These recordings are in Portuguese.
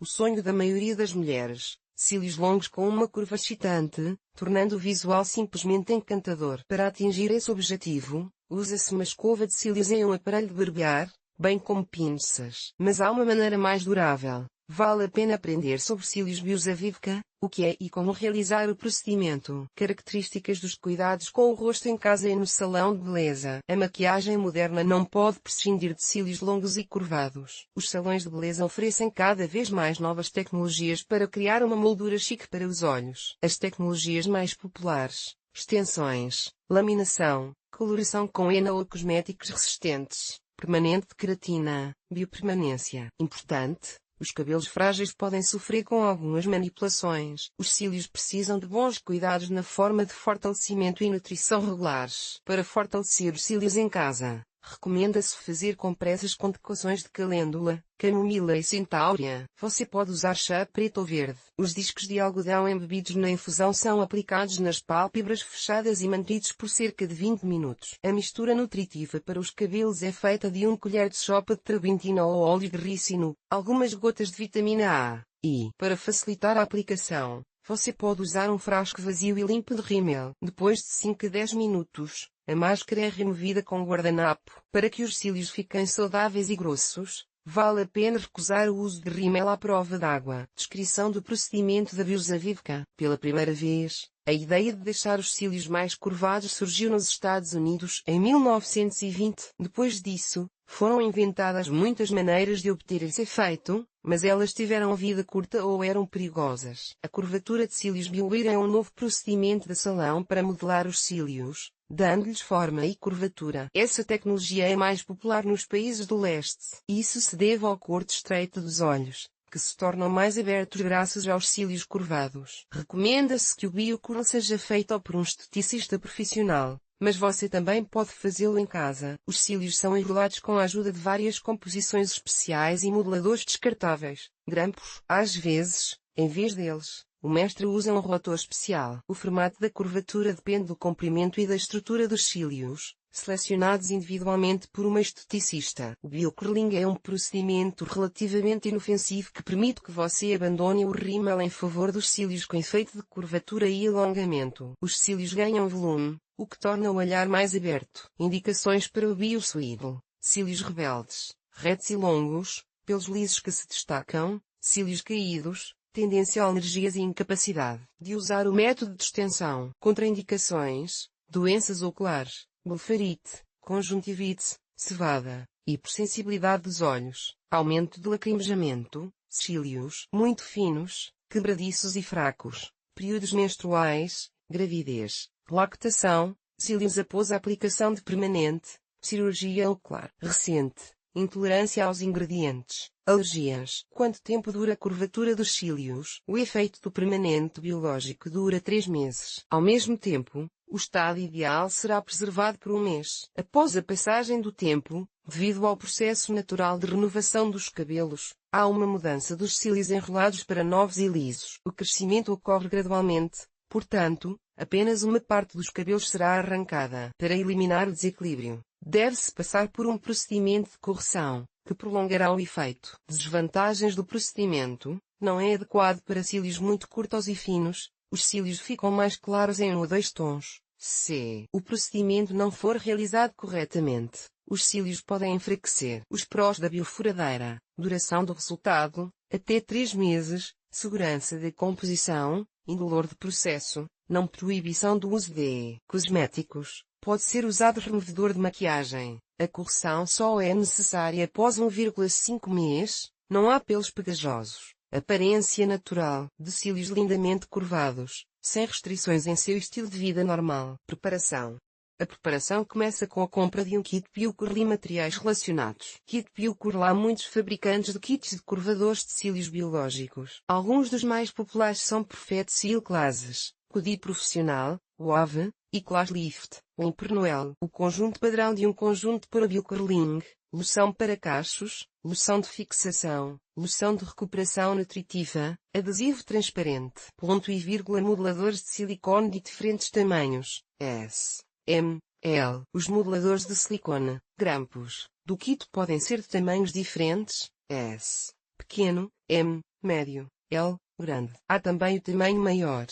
o sonho da maioria das mulheres. Cílios longos com uma curva excitante, tornando o visual simplesmente encantador. Para atingir esse objetivo, usa-se uma escova de cílios em um aparelho de barbear, bem como pinças. Mas há uma maneira mais durável. Vale a pena aprender sobre cílios Biosavivka, o que é e como realizar o procedimento. Características dos cuidados com o rosto em casa e no salão de beleza. A maquiagem moderna não pode prescindir de cílios longos e curvados. Os salões de beleza oferecem cada vez mais novas tecnologias para criar uma moldura chique para os olhos. As tecnologias mais populares: extensões, laminação, coloração com henna ou cosméticos resistentes, permanente de queratina, biopermanência. Importante: os cabelos frágeis podem sofrer com algumas manipulações. Os cílios precisam de bons cuidados na forma de fortalecimento e nutrição regulares. Para fortalecer os cílios em casa, recomenda-se fazer compressas com decocções de calêndula, camomila e centáurea. Você pode usar chá preto ou verde. Os discos de algodão embebidos na infusão são aplicados nas pálpebras fechadas e mantidos por cerca de 20 minutos. A mistura nutritiva para os cabelos é feita de 1 colher de sopa de turbentina ou óleo de rícino, algumas gotas de vitamina A, e, para facilitar a aplicação, você pode usar um frasco vazio e limpo de rímel. Depois de 5 a 10 minutos, a máscara é removida com guardanapo. Para que os cílios fiquem saudáveis e grossos, vale a pena recusar o uso de rímel à prova d'água. Descrição do procedimento da Biosavivka. Pela primeira vez, a ideia de deixar os cílios mais curvados surgiu nos Estados Unidos em 1920. Depois disso, foram inventadas muitas maneiras de obter esse efeito, mas elas tiveram vida curta ou eram perigosas. A curvatura de cílios BioWire é um novo procedimento de salão para modelar os cílios, dando-lhes forma e curvatura. Essa tecnologia é mais popular nos países do leste. Isso se deve ao corte estreito dos olhos, que se tornam mais abertos graças aos cílios curvados. Recomenda-se que o BioCurl seja feito por um esteticista profissional, mas você também pode fazê-lo em casa. Os cílios são enrolados com a ajuda de várias composições especiais e modeladores descartáveis, grampos. Às vezes, em vez deles, o mestre usa um rotor especial. O formato da curvatura depende do comprimento e da estrutura dos cílios, selecionados individualmente por uma esteticista. O biocurling é um procedimento relativamente inofensivo que permite que você abandone o rímel em favor dos cílios com efeito de curvatura e alongamento. Os cílios ganham volume, o que torna o olhar mais aberto. Indicações para o BioSwivl: cílios rebeldes, retos e longos, pelos lisos que se destacam, cílios caídos, tendência a alergias e incapacidade de usar o método de extensão. Contraindicações: doenças oculares, blefarite, conjuntivite, cevada, hipersensibilidade dos olhos, aumento do lacrimejamento, cílios muito finos, quebradiços e fracos, períodos menstruais, gravidez, lactação, cílios após a aplicação de permanente, cirurgia ocular recente, intolerância aos ingredientes, alergias. Quanto tempo dura a curvatura dos cílios? O efeito do permanente biológico dura 3 meses. Ao mesmo tempo, o estado ideal será preservado por 1 mês. Após a passagem do tempo, devido ao processo natural de renovação dos cabelos, há uma mudança dos cílios enrolados para novos e lisos. O crescimento ocorre gradualmente, portanto, apenas uma parte dos cabelos será arrancada. Para eliminar o desequilíbrio, deve-se passar por um procedimento de correção, que prolongará o efeito. Desvantagens do procedimento: não é adequado para cílios muito curtos e finos, os cílios ficam mais claros em 1 ou 2 tons. Se o procedimento não for realizado corretamente, os cílios podem enfraquecer. Os prós da biofuradeira: duração do resultado, até 3 meses, segurança da composição, indolor de processo, não proibição do uso de cosméticos, pode ser usado removedor de maquiagem. A correção só é necessária após 1,5 mês, não há pelos pegajosos. Aparência natural, de cílios lindamente curvados, sem restrições em seu estilo de vida normal. Preparação: a preparação começa com a compra de um kit BioCurl e materiais relacionados. Kit BioCurl: há muitos fabricantes de kits de curvadores de cílios biológicos. Alguns dos mais populares são Perfect Seal Classes, Cudi Profissional, WAV, e Class Lift, o Impernoel. O conjunto padrão de um conjunto para biocurling: loção para cachos, loção de fixação, loção de recuperação nutritiva, adesivo transparente, ponto e vírgula, modeladores de silicone de diferentes tamanhos, S, M, L. Os modeladores de silicone, grampos, do kit podem ser de tamanhos diferentes, S, pequeno, M, médio, L, grande. Há também o tamanho maior.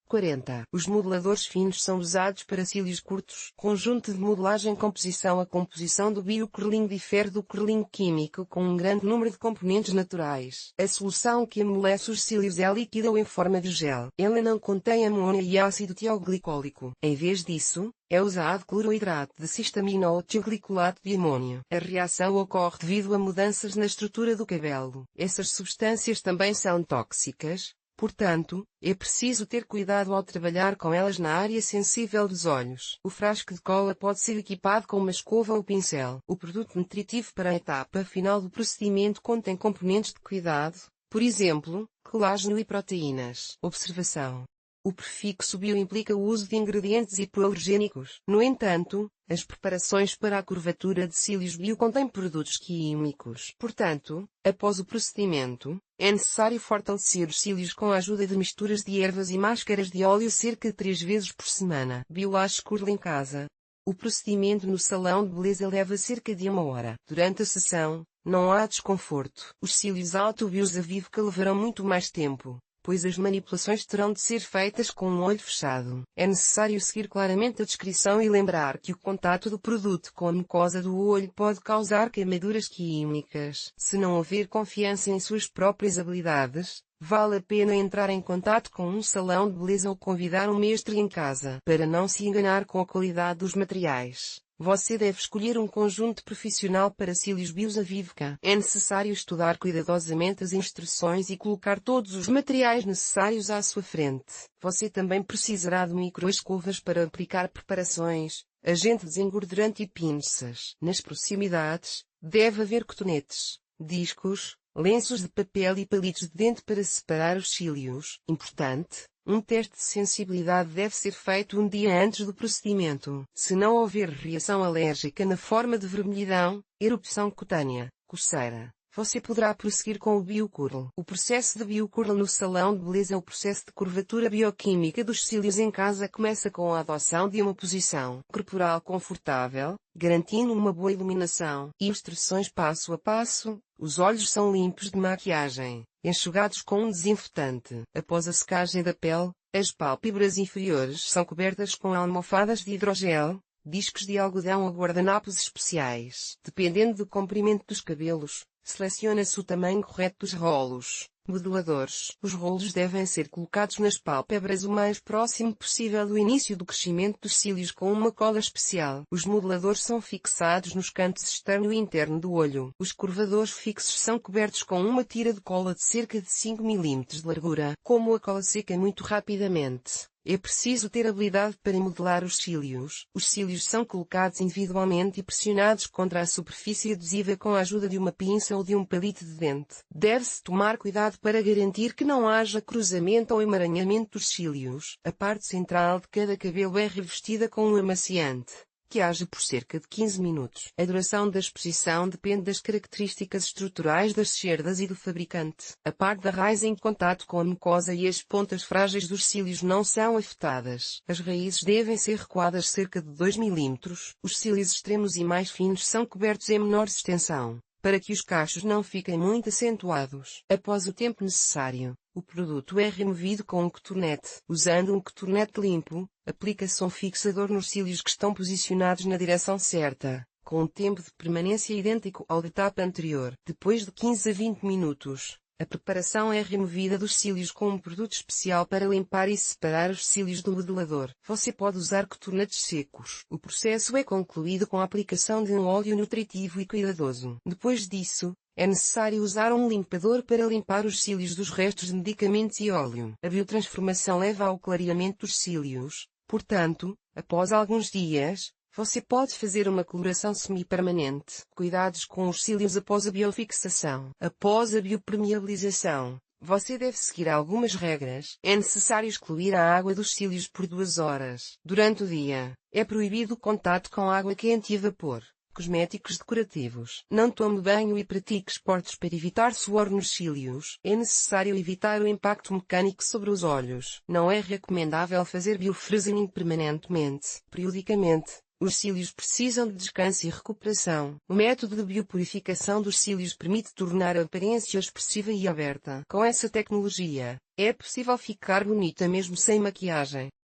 40. Os modeladores finos são usados para cílios curtos. Conjunto de modelagem composição. A composição do biocurling difere do curling químico com um grande número de componentes naturais. A solução que amolece os cílios é líquida ou em forma de gel. Ela não contém amônia e ácido tioglicólico. Em vez disso, é usado cloroidrato de cistamina ou tioglicolato de amônio. A reação ocorre devido a mudanças na estrutura do cabelo. Essas substâncias também são tóxicas. Portanto, é preciso ter cuidado ao trabalhar com elas na área sensível dos olhos. O frasco de cola pode ser equipado com uma escova ou pincel. O produto nutritivo para a etapa final do procedimento contém componentes de cuidado, por exemplo, colágeno e proteínas. Observação: o prefixo bio implica o uso de ingredientes hipoalergênicos. No entanto, as preparações para a curvatura de cílios bio contêm produtos químicos. Portanto, após o procedimento, é necessário fortalecer os cílios com a ajuda de misturas de ervas e máscaras de óleo cerca de 3 vezes por semana. Biolash Curl em casa. O procedimento no salão de beleza leva cerca de 1 hora. Durante a sessão, não há desconforto. Os cílios autobios a Vivica levarão muito mais tempo, pois as manipulações terão de ser feitas com um olho fechado. É necessário seguir claramente a descrição e lembrar que o contato do produto com a mucosa do olho pode causar queimaduras químicas. Se não houver confiança em suas próprias habilidades, vale a pena entrar em contato com um salão de beleza ou convidar um mestre em casa. Para não se enganar com a qualidade dos materiais, você deve escolher um conjunto profissional para cílios bios a Vivica. É necessário estudar cuidadosamente as instruções e colocar todos os materiais necessários à sua frente. Você também precisará de microescovas para aplicar preparações, agente desengordurante e pinças. Nas proximidades, deve haver cotonetes, discos, lenços de papel e palitos de dente para separar os cílios. Importante: um teste de sensibilidade deve ser feito um dia antes do procedimento. Se não houver reação alérgica na forma de vermelhidão, erupção cutânea, coceira, você poderá prosseguir com o biocurl. O processo de biocurl no salão de beleza. O processo de curvatura bioquímica dos cílios em casa começa com a adoção de uma posição corporal confortável, garantindo uma boa iluminação. Instruções passo a passo. Os olhos são limpos de maquiagem, enxugados com um desinfetante. Após a secagem da pele, as pálpebras inferiores são cobertas com almofadas de hidrogel, discos de algodão ou guardanapos especiais. Dependendo do comprimento dos cabelos, seleciona-se o tamanho correto dos rolos modeladores. Os rolos devem ser colocados nas pálpebras o mais próximo possível do início do crescimento dos cílios com uma cola especial. Os modeladores são fixados nos cantos externo e interno do olho. Os curvadores fixos são cobertos com uma tira de cola de cerca de 5 mm de largura. Como a cola seca muito rapidamente, é preciso ter habilidade para modelar os cílios. Os cílios são colocados individualmente e pressionados contra a superfície adesiva com a ajuda de uma pinça ou de um palito de dente. Deve-se tomar cuidado para garantir que não haja cruzamento ou emaranhamento dos cílios. A parte central de cada cabelo é revestida com um amaciante, que age por cerca de 15 minutos. A duração da exposição depende das características estruturais das cerdas e do fabricante. A parte da raiz em contato com a mucosa e as pontas frágeis dos cílios não são afetadas. As raízes devem ser recuadas cerca de 2 mm. Os cílios extremos e mais finos são cobertos em menor extensão, para que os cachos não fiquem muito acentuados. Após o tempo necessário, o produto é removido com um cotonete. Usando um cotonete limpo, aplica-se um fixador nos cílios que estão posicionados na direção certa, com um tempo de permanência idêntico ao da etapa anterior. Depois de 15 a 20 minutos, a preparação é removida dos cílios com um produto especial para limpar e separar os cílios do modelador. Você pode usar cotonetes secos. O processo é concluído com a aplicação de um óleo nutritivo e cuidadoso. Depois disso, é necessário usar um limpador para limpar os cílios dos restos de medicamentos e óleo. A biotransformação leva ao clareamento dos cílios. Portanto, após alguns dias, você pode fazer uma coloração semi-permanente. Cuidados com os cílios após a biofixação. Após a biopermeabilização, você deve seguir algumas regras. É necessário excluir a água dos cílios por 2 horas. Durante o dia, é proibido o contato com água quente e vapor. Cosméticos decorativos. Não tome banho e pratique esportes para evitar suor nos cílios. É necessário evitar o impacto mecânico sobre os olhos. Não é recomendável fazer biofreezing permanentemente. Periodicamente, Os cílios precisam de descanso e recuperação. O método de biopurificação dos cílios permite tornar a aparência expressiva e aberta. Com essa tecnologia, é possível ficar bonita mesmo sem maquiagem.